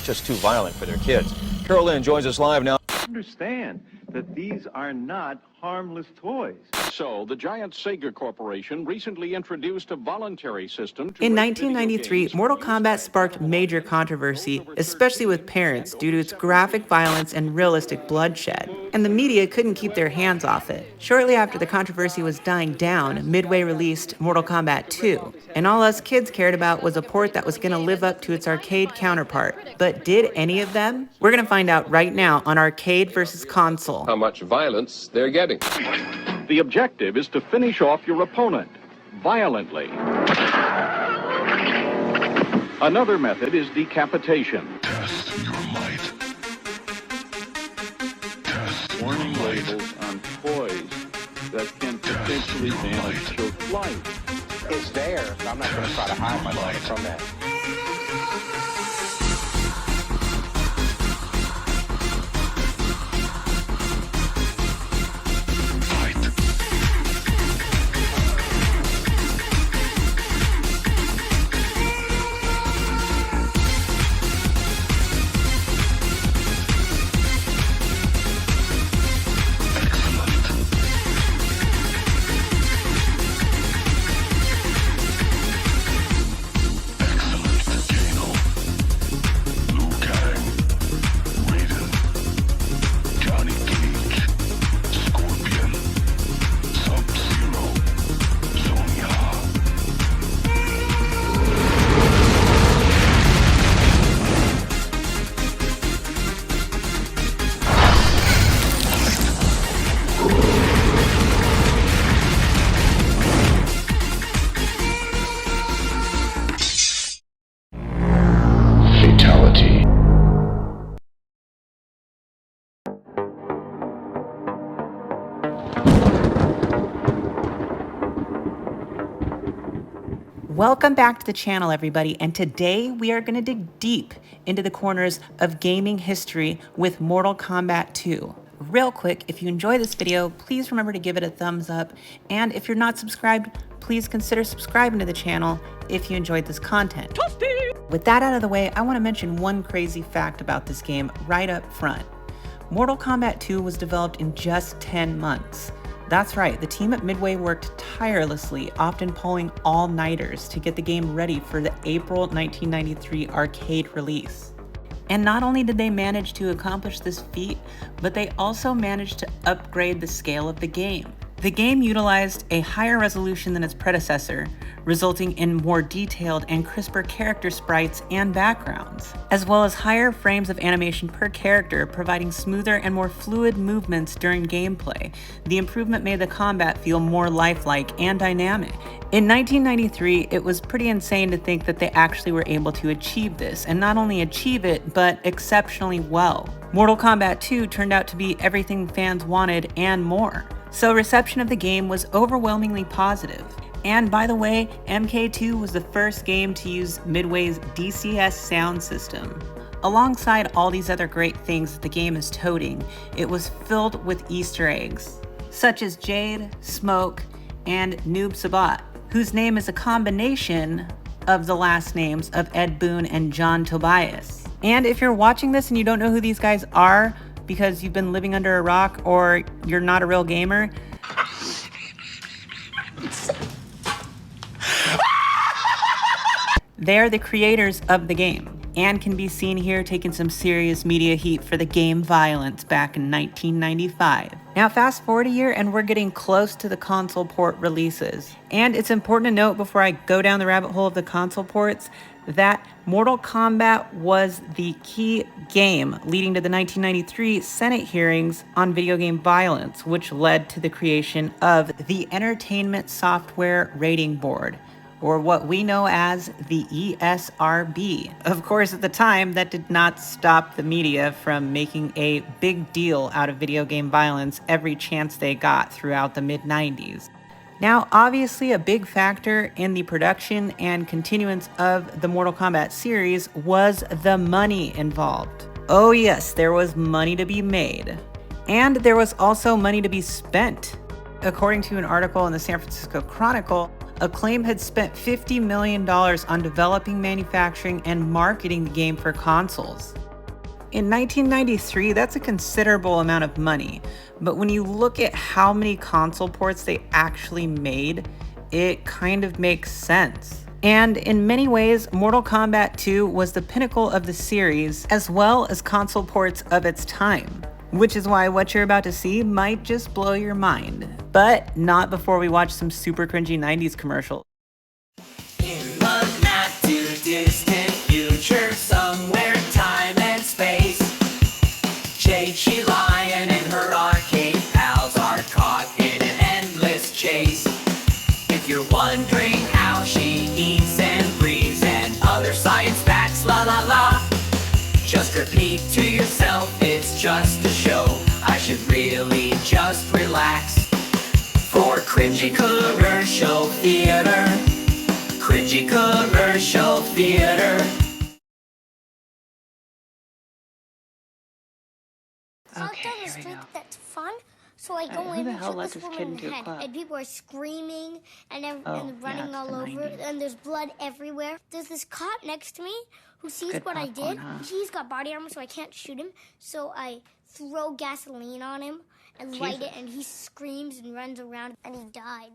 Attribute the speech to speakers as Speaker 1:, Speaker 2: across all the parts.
Speaker 1: just too violent for their kids. Carol Lynn joins us live now.
Speaker 2: Understand that these are not harmless toys.
Speaker 3: So, the giant Sega Corporation recently introduced a voluntary system to
Speaker 4: In 1993, Mortal Kombat sparked major controversy, especially with parents, due to its graphic violence and realistic bloodshed. And the media couldn't keep their hands off it. Shortly after the controversy was dying down, Midway released Mortal Kombat II. And all us kids cared about was a port that was going to live up to its arcade counterpart. But did any of them? We're going to find out right now on Arcade versus Console.
Speaker 5: How much violence they're getting.
Speaker 3: The objective is to finish off your opponent violently. Another method is decapitation.
Speaker 6: Test your might. Test
Speaker 2: Warning
Speaker 6: your might.
Speaker 2: labels on toys that can potentially damage children's life.
Speaker 7: It's there, so I'm not going to try to hide myself from that.
Speaker 4: Welcome back to the channel, everybody, and today we are going to dig deep into the corners of gaming history with Mortal Kombat 2. Real quick, if you enjoy this video, please remember to give it a thumbs up, and if you're not subscribed, please consider subscribing to the channel if you enjoyed this content. With that out of the way, I want to mention one crazy fact about this game right up front. Mortal Kombat 2 was developed in just 10 months. That's right, the team at Midway worked tirelessly, often pulling all-nighters to get the game ready for the April 1993 arcade release. And not only did they manage to accomplish this feat, but they also managed to upgrade the scale of the game. The game utilized a higher resolution than its predecessor, resulting in more detailed and crisper character sprites and backgrounds, as well as higher frames of animation per character, providing smoother and more fluid movements during gameplay. The improvement made the combat feel more lifelike and dynamic. In 1993, it was pretty insane to think that they actually were able to achieve this, and not only achieve it, but exceptionally well. Mortal Kombat 2 turned out to be everything fans wanted and more. So reception of the game was overwhelmingly positive. And by the way, MK2 was the first game to use Midway's DCS sound system. Alongside all these other great things that the game is toting, it was filled with Easter eggs, such as Jade, Smoke, and Noob Sabat, whose name is a combination of the last names of Ed Boon and John Tobias. And if you're watching this and you don't know who these guys are, because you've been living under a rock or you're not a real gamer, they're the creators of the game and can be seen here taking some serious media heat for the game violence back in 1995. Now fast forward a year and we're getting close to the console port releases. And it's important to note before I go down the rabbit hole of the console ports that Mortal Kombat was the key game leading to the 1993 Senate hearings on video game violence, which led to the creation of the Entertainment Software Rating Board, or what we know as the ESRB. Of course, at the time, that did not stop the media from making a big deal out of video game violence every chance they got throughout the mid-90s. Now, obviously, a big factor in the production and continuance of the Mortal Kombat series was the money involved. Oh yes, there was money to be made. And there was also money to be spent. According to an article in the San Francisco Chronicle, Acclaim had spent $50 million on developing, manufacturing, and marketing the game for consoles. In 1993, that's a considerable amount of money, but when you look at how many console ports they actually made, it kind of makes sense. And in many ways, Mortal Kombat 2 was the pinnacle of the series, as well as console ports of its time. Which is why what you're about to see might just blow your mind. But not before we watch some super cringy 90s commercials.
Speaker 8: In the not too distant future, somewhere time and space, Jade, she Lion and her arcade pals are caught in an endless chase. If you're wondering how she eats and breathes and other science facts, la la la, just repeat to yourself, it's just a show. I should really just relax. For cringy commercial theater, cringy commercial theater.
Speaker 9: Okay, here we go. That's fun. So I go in and shoot this woman in the head, and people are screaming and running all over, and there's blood everywhere. There's this cop next to me who sees what I did. He's got body armor, so I can't shoot him. So I throw gasoline on him and light it, and he screams and runs around, and he died.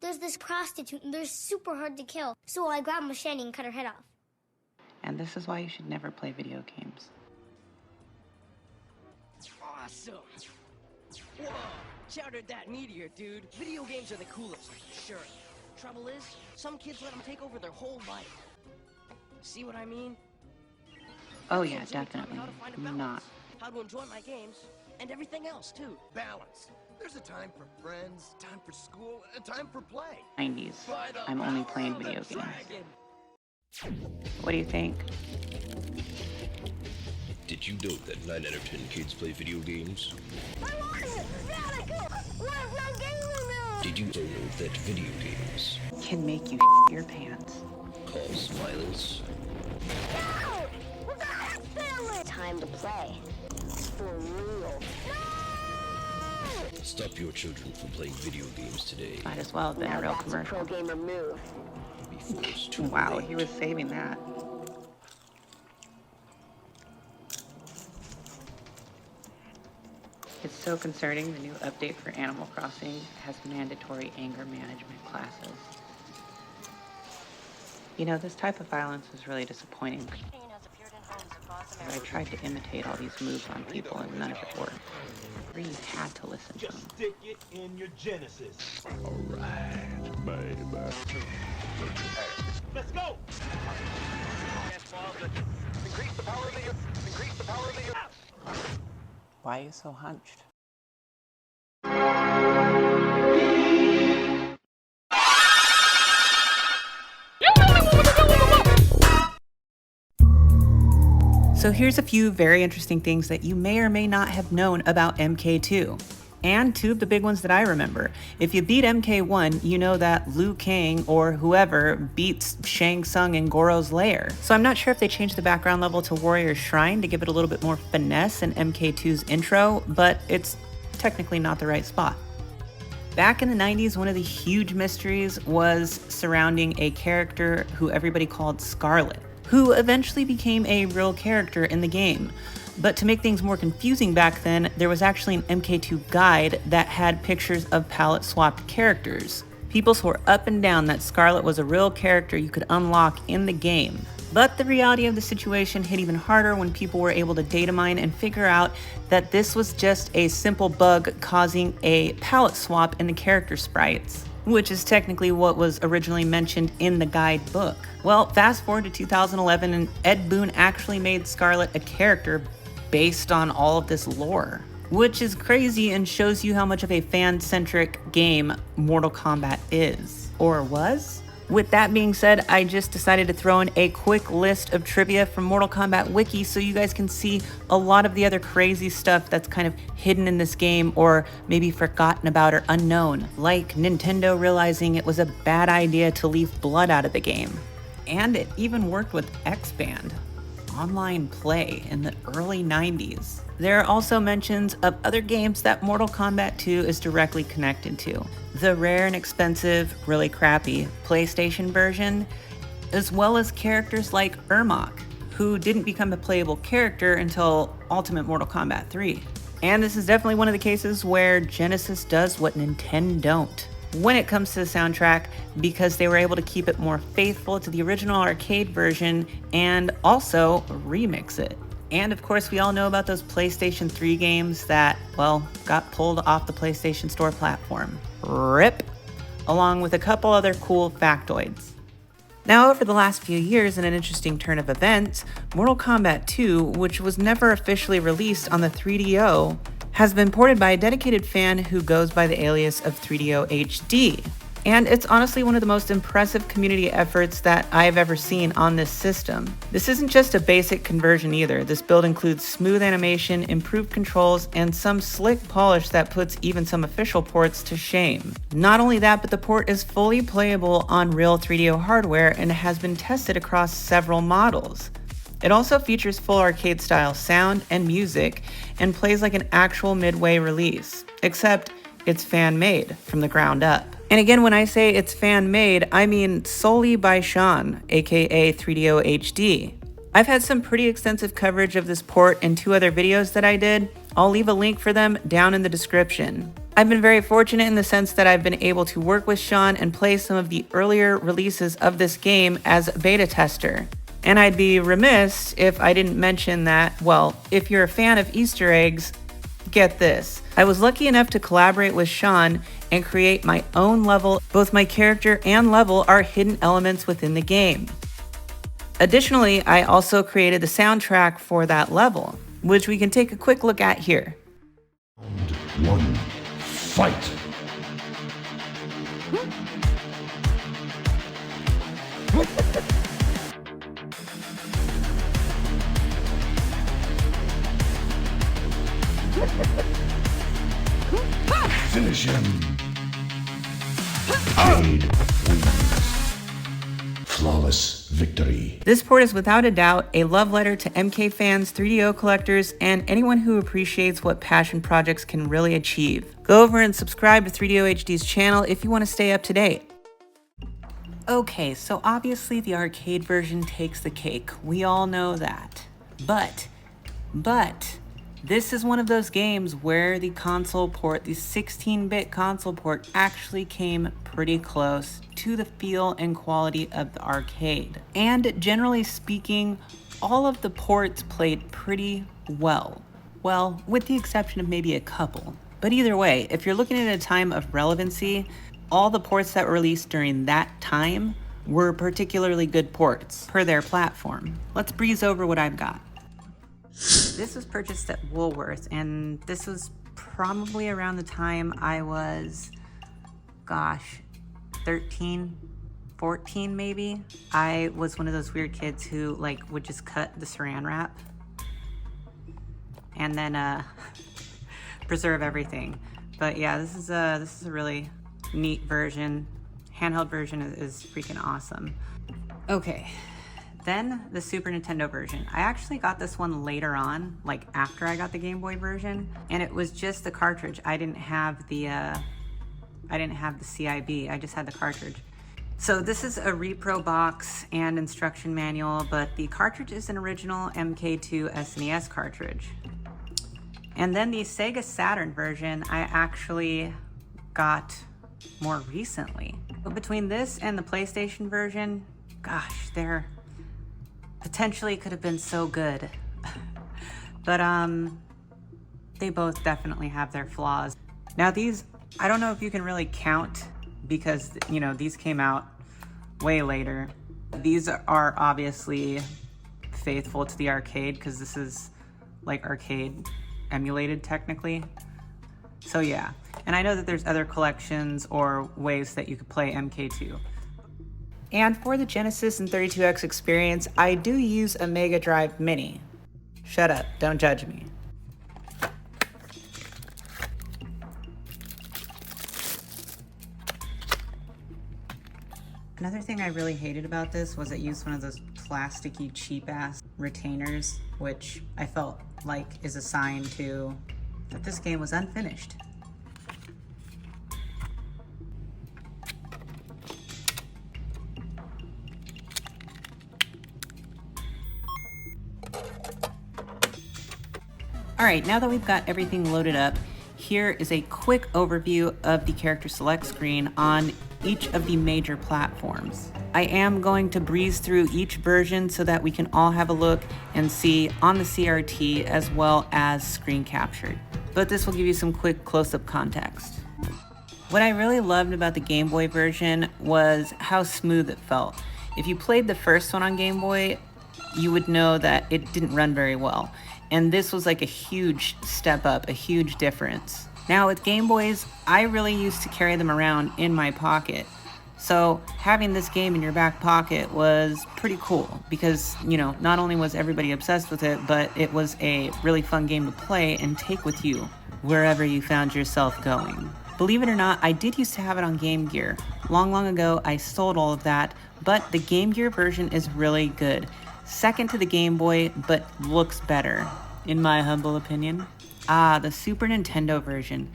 Speaker 9: There's this prostitute, and they're super hard to kill. So I grab a machete and cut her head off.
Speaker 4: And this is why you should never play video games.
Speaker 10: Awesome! Whoa! Shattered that meteor, dude. Video games are the coolest, sure. Trouble is, some kids let them take over their whole life. See what I mean?
Speaker 4: Oh yeah, definitely. Not.
Speaker 10: How to enjoy my games, and everything else, too.
Speaker 6: Balance. There's a time for friends, time for school, and time for play.
Speaker 4: 90s. I'm only playing video games. What do you think?
Speaker 11: Did you know that 9 out of 10 kids play video games? Did you know that video games
Speaker 4: can make you your pants?
Speaker 11: Cause violence?
Speaker 9: Time to play. For real.
Speaker 11: Stop your children from playing video games today.
Speaker 4: Might as well have been a real commercial.
Speaker 9: Pro gamer move.
Speaker 4: Wow, he was saving that. It's so concerning. The new update for Animal Crossing has mandatory anger management classes. You know, this type of violence is really disappointing. I tried to imitate all these moves on people and none of it worked. You had to listen to them.
Speaker 12: Just stick it in your Genesis.
Speaker 6: Alright, baby.
Speaker 12: Let's go!
Speaker 7: Why are you so hunched?
Speaker 4: So here's a few very interesting things that you may or may not have known about MK2. And two of the big ones that I remember. If you beat MK1, you know that Liu Kang or whoever beats Shang Tsung in Goro's lair. So I'm not sure if they changed the background level to Warrior's Shrine to give it a little bit more finesse in MK2's intro, but it's technically not the right spot. Back in the 90s, one of the huge mysteries was surrounding a character who everybody called Scarlet, who eventually became a real character in the game. But to make things more confusing back then, there was actually an MK2 guide that had pictures of palette-swapped characters. People swore up and down that Scarlet was a real character you could unlock in the game. But the reality of the situation hit even harder when people were able to data mine and figure out that this was just a simple bug causing a palette swap in the character sprites, which is technically what was originally mentioned in the guide book. Well, fast forward to 2011 and Ed Boon actually made Scarlet a character based on all of this lore, which is crazy and shows you how much of a fan-centric game Mortal Kombat is, or was. With that being said, I just decided to throw in a quick list of trivia from Mortal Kombat Wiki so you guys can see a lot of the other crazy stuff that's kind of hidden in this game or maybe forgotten about or unknown, like Nintendo realizing it was a bad idea to leave blood out of the game. And it even worked with X-Band. online play in the early 90s. There are also mentions of other games that Mortal Kombat 2 is directly connected to. The rare and expensive, really crappy PlayStation version, as well as characters like Ermac, who didn't become a playable character until Ultimate Mortal Kombat 3. And this is definitely one of the cases where Genesis does what Nintendo don't when it comes to the soundtrack, because they were able to keep it more faithful to the original arcade version and also remix it. And of course, we all know about those PlayStation 3 games that, well, got pulled off the PlayStation Store platform. RIP! Along with a couple other cool factoids. Now, over the last few years, in an interesting turn of events, Mortal Kombat 2, which was never officially released on the 3DO, has been ported by a dedicated fan who goes by the alias of 3DO HD. And it's honestly one of the most impressive community efforts that I've ever seen on this system. This isn't just a basic conversion either. This build includes smooth animation, improved controls, and some slick polish that puts even some official ports to shame. Not only that, but the port is fully playable on real 3DO hardware and has been tested across several models. It also features full arcade-style sound and music and plays like an actual midway release, except it's fan-made from the ground up. And again, when I say it's fan-made, I mean solely by Sean, aka 3DO HD. I've had some pretty extensive coverage of this port in 2 other videos that I did. I'll leave a link for them down in the description. I've been very fortunate in the sense that I've been able to work with Sean and play some of the earlier releases of this game as a beta tester. And I'd be remiss if I didn't mention that, well, if you're a fan of Easter eggs, get this. I was lucky enough to collaborate with Sean and create my own level. Both my character and level are hidden elements within the game. Additionally, I also created the soundtrack for that level, which we can take a quick look at here.
Speaker 11: Round 1, fight! Finish him! Jade wins. Flawless victory.
Speaker 4: This port is without a doubt a love letter to MK fans, 3DO collectors, and anyone who appreciates what passion projects can really achieve. Go over and subscribe to 3DO HD's channel if you want to stay up to date. Okay, so obviously the arcade version takes the cake. We all know that. But this is one of those games where the console port, the 16-bit console port, actually came pretty close to the feel and quality of the arcade. And generally speaking, all of the ports played pretty well. Well, with the exception of maybe a couple. But either way, if you're looking at a time of relevancy, all the ports that were released during that time were particularly good ports per their platform. Let's breeze over what I've got. This was purchased at Woolworth, and this was probably around the time I was, 13, 14 maybe. I was one of those weird kids who would just cut the saran wrap and then preserve everything. But yeah, this is a really neat version. Handheld version is freaking awesome. Okay. Then the Super Nintendo version. I actually got this one later on, after I got the Game Boy version, and it was just the cartridge. I didn't have the CIB, I just had the cartridge. So this is a repro box and instruction manual, but the cartridge is an original MK2 SNES cartridge. And then the Sega Saturn version, I actually got more recently. But between this and the PlayStation version, gosh, they're potentially could have been so good. But they both definitely have their flaws. Now these, I don't know if you can really count because, these came out way later. These are obviously faithful to the arcade because this is arcade emulated technically. So yeah, and I know that there's other collections or ways that you could play MK2. And for the Genesis and 32X experience, I do use a Mega Drive Mini. Shut up, don't judge me. Another thing I really hated about this was it used one of those plasticky, cheap-ass retainers, which I felt like is a sign to that this game was unfinished. All right, now that we've got everything loaded up, here is a quick overview of the character select screen on each of the major platforms. I am going to breeze through each version so that we can all have a look and see on the CRT as well as screen captured. But this will give you some quick close-up context. What I really loved about the Game Boy version was how smooth it felt. If you played the first one on Game Boy, you would know that it didn't run very well. And this was like a huge step up, a huge difference. Now with Game Boys, I really used to carry them around in my pocket. So having this game in your back pocket was pretty cool because, you know, not only was everybody obsessed with it, but it was a really fun game to play and take with you wherever you found yourself going. Believe it or not, I did used to have it on Game Gear. Long ago, I sold all of that, but the Game Gear version is really good. Second to the Game Boy, but looks better, in my humble opinion. The Super Nintendo version.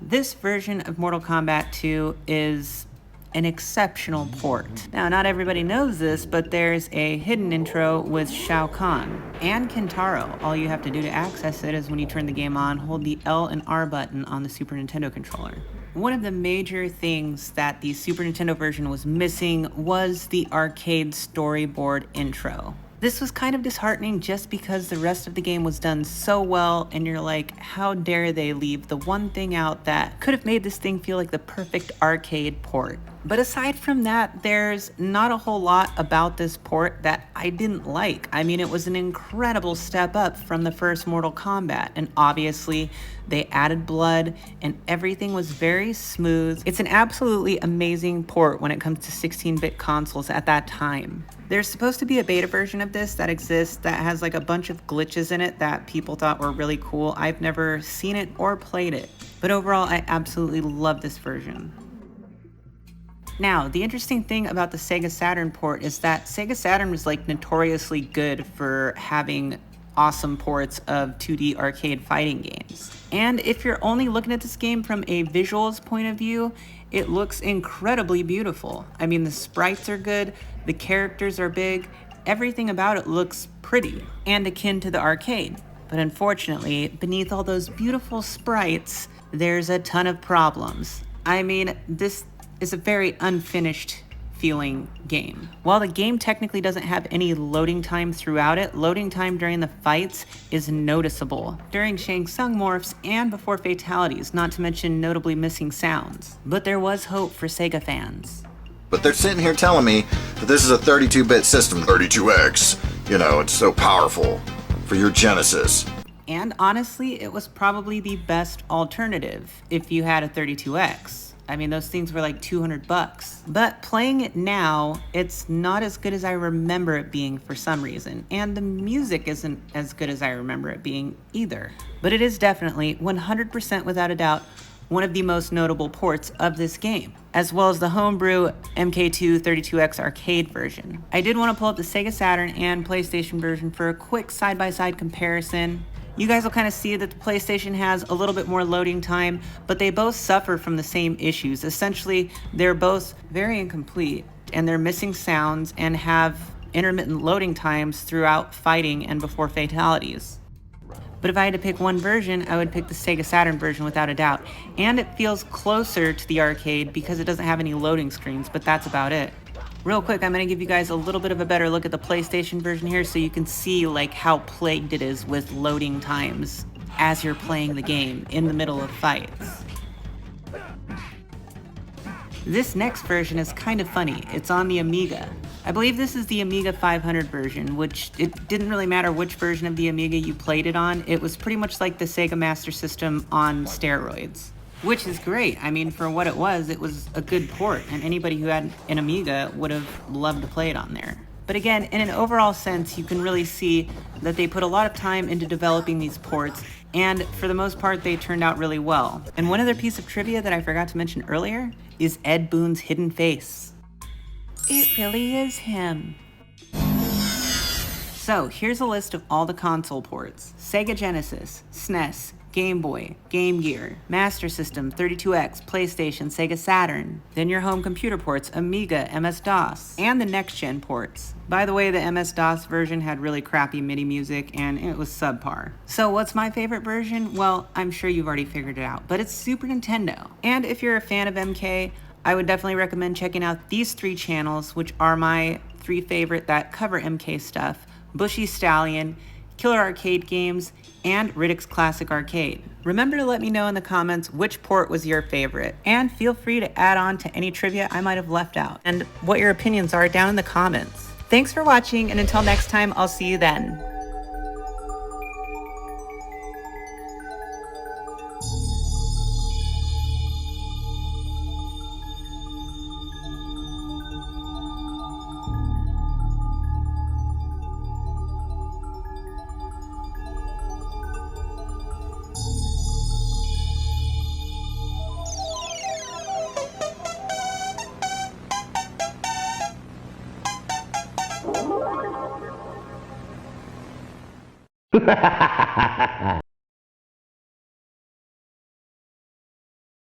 Speaker 4: This version of Mortal Kombat 2 is an exceptional port. Now, not everybody knows this, but there's a hidden intro with Shao Kahn and Kintaro. All you have to do to access it is when you turn the game on, hold the L and R button on the Super Nintendo controller. One of the major things that the Super Nintendo version was missing was the arcade storyboard intro. This was kind of disheartening just because the rest of the game was done so well, and you're like, how dare they leave the one thing out that could have made this thing feel like the perfect arcade port. But aside from that, there's not a whole lot about this port that I didn't like. I mean, it was an incredible step up from the first Mortal Kombat, and obviously they added blood and everything was very smooth. It's an absolutely amazing port when it comes to 16-bit consoles at that time. There's supposed to be a beta version of this that exists that has like a bunch of glitches in it that people thought were really cool. I've never seen it or played it, but overall I absolutely love this version. Now, the interesting thing about the Sega Saturn port is that Sega Saturn was like notoriously good for having awesome ports of 2D arcade fighting games. And if you're only looking at this game from a visuals point of view, it looks incredibly beautiful. I mean, the sprites are good, the characters are big, everything about it looks pretty and akin to the arcade. But unfortunately, beneath all those beautiful sprites, there's a ton of problems. I mean, this is a very unfinished feeling game. While the game technically doesn't have any loading time throughout it, loading time during the fights is noticeable. During Shang Tsung morphs and before fatalities, not to mention notably missing sounds. But there was hope for Sega fans.
Speaker 6: But they're sitting here telling me that this is a 32-bit system, 32X. You know, it's so powerful for your Genesis.
Speaker 4: And honestly, it was probably the best alternative if you had a 32X. I mean, those things were like $200. But playing it now, it's not as good as I remember it being for some reason. And the music isn't as good as I remember it being either. But it is definitely, 100% without a doubt, one of the most notable ports of this game, as well as the homebrew MK2 32X arcade version. I did want to pull up the Sega Saturn and PlayStation version for a quick side-by-side comparison. You guys will kind of see that the PlayStation has a little bit more loading time, but they both suffer from the same issues. Essentially, they're both very incomplete, and they're missing sounds and have intermittent loading times throughout fighting and before fatalities. But if I had to pick one version, I would pick the Sega Saturn version without a doubt. And it feels closer to the arcade because it doesn't have any loading screens, but that's about it. Real quick, I'm going to give you guys a little bit of a better look at the PlayStation version here so you can see like how plagued it is with loading times as you're playing the game in the middle of fights. This next version is kind of funny. It's on the Amiga. I believe this is the Amiga 500 version, which it didn't really matter which version of the Amiga you played it on. It was pretty much like the Sega Master System on steroids. Which is great. I mean, for what it was a good port, and anybody who had an Amiga would have loved to play it on there. But again, in an overall sense, you can really see that they put a lot of time into developing these ports, and for the most part, they turned out really well. And one other piece of trivia that I forgot to mention earlier is Ed Boon's hidden face. It really is him. So here's a list of all the console ports: Sega Genesis, SNES, Game Boy, Game Gear, Master System, 32X, PlayStation, Sega Saturn. Then your home computer ports: Amiga, MS-DOS, and the next-gen ports. By the way, the MS-DOS version had really crappy MIDI music and it was subpar. So what's my favorite version? Well, I'm sure you've already figured it out, but it's Super Nintendo. And if you're a fan of MK, I would definitely recommend checking out these 3 channels, which are my 3 favorite that cover MK stuff: Bushy Stallion, Killer Arcade Games, and Riddick's Classic Arcade. Remember to let me know in the comments which port was your favorite, and feel free to add on to any trivia I might have left out, and what your opinions are down in the comments. Thanks for watching, and until next time, I'll see you then.